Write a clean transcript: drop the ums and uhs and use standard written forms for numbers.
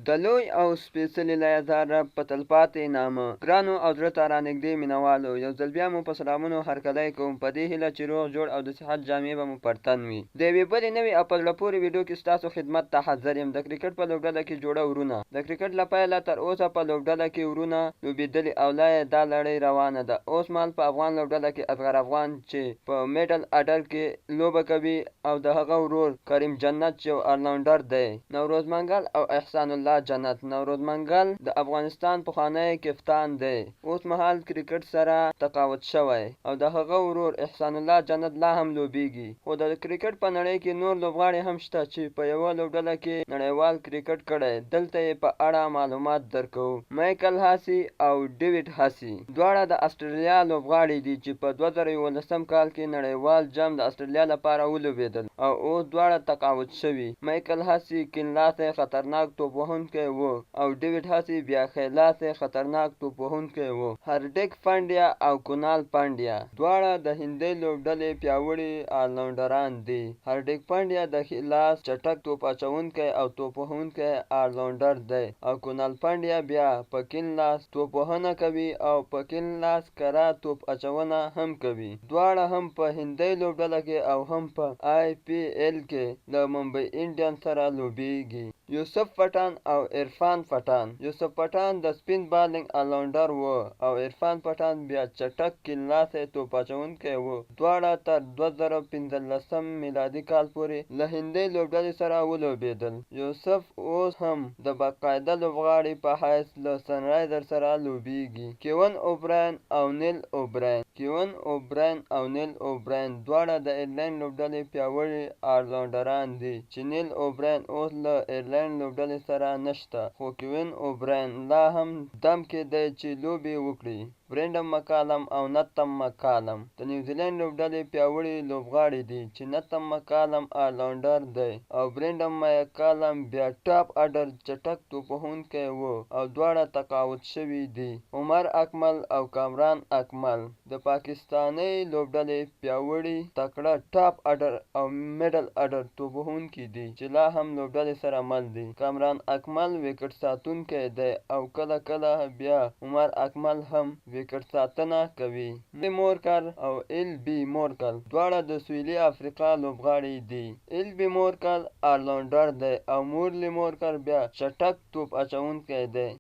د لوی او سپېڅلي لایزال رب په تلپاتې نامه. ګرانو او زړه ته رانږدې مینوالو، یو ځل بیا مو په سلامونو هرکلی کوم، په دې هیله چې روغ جوړ او د صحت جامې به مو پر تن وي. د یوې بلې نوې او په زړه پورې ویډیو کې ستاسو خدمت ته حاضر یم. د کرکټ په لوبډله کې جوړه ورونه. د کرکټ له پیله تر اوسه په لوبډله کې ورونه لوبېدلي او لا یې دا لړۍ روانه ده. اوس مهال په افغان لوبډله کې اصغر افغان چې په میډل اډر کې لوبه کوي او د هغه ورور کریم جنت چې یو آلراونډر دی. نوروز منګل او احسان الله جنت. نوروز منګل د افغانستان پخوانی کپتان دی. اوس مهال کرکټ سره تقاعد شوی او د هغه ورور احسان الله جنت لا هم لوبیږي. خو د کرکټ په نړۍ کې نور لوبغاړي هم شته چې په یوه لوبډله کې نړیوال کرکټ کړی. دلته یې په اړه معلومات درکوو. مایکل هاسي او ډیوډ هاسي دواړه د استرالیا لوبغاړي دي چې په 2011 کال کې نړیوال جام د استرالیا لپاره ولوبېدل او اوس دواړه تقاعد شوي. مایکل هاسي کیڼ-لاسی خطرناک توپ وهونکی و او ډیوډ هاسي بیا ښی-لاسی خطرناک توپ وهونکی و. هاردیک پانډیا او کونال پانډیا دواړه د هندۍ لوبډلې پیاوړي آلراونډران دي. هاردیک پانډیا د ښي لاس چټک توپ اچوونکی او توپ وهونکی آلراونډر دی او کونال پانډیا بیا په کیڼ لاس توپ وهنه کوي او په کیڼ لاس کره توپ اچونه هم کوي. دواړه هم په هندۍ لوبډله کې او هم په IPL کې له ممبئی انډینز سره لوبیږي. یوسف پټان او عرفان پټان. یوسف پټان د سپین بالینګ آلراونډر و او عرفان پټان بیا چټک کیڼ-لاسی توپ اچوونکی و. دواړه تر 2015 میلادي کال پورې له هندۍ لوبډلې سره ولوبېدل. یوسف اوس هم د باقاعده لوبغاړي په حیث له سنرایزرز سره لوبیږي. کیون اوبراین او نیل اوبراین. کیون اوبراین او نیل اوبراین دواړه د ایرلینډ لوبډلې پیاوړي آلراونډران دي چې نیل اوبراین اوس له ایرلینډ لوبډلې سره نشته، خو کیون اوبراین لا هم دم کې دی چې لوبې وکړي. برینډن مکالم او نتم مکالم د نیوزیلینډ لوبډلې پیاوړي لوبغاړي دي چې نتم مکالم آلراونډر دی او برینډن مکالم بیا ټاپ اډر چټک توپ وهونکی و او دواړه تقاعد شوي دي. عمر اکمل او کامران اکمل د پاکستاني لوبډلې پیاوړي تکړه ټاپ اډر او میډل اډر توپ وهونکي دي چې لا هم لوبډلې سره مل دي. کامران اکمل وکټ ساتونکی دی او کله کله بیا عمر اکمل هم وکټ ساتنه کوي. مورکل او LB مورکل دواړه د سویلي افریقا لوبغاړي دي. LB مورکل آلراونډر دی او مورلی مورکل بیا چټک توپ اچوونکی دی.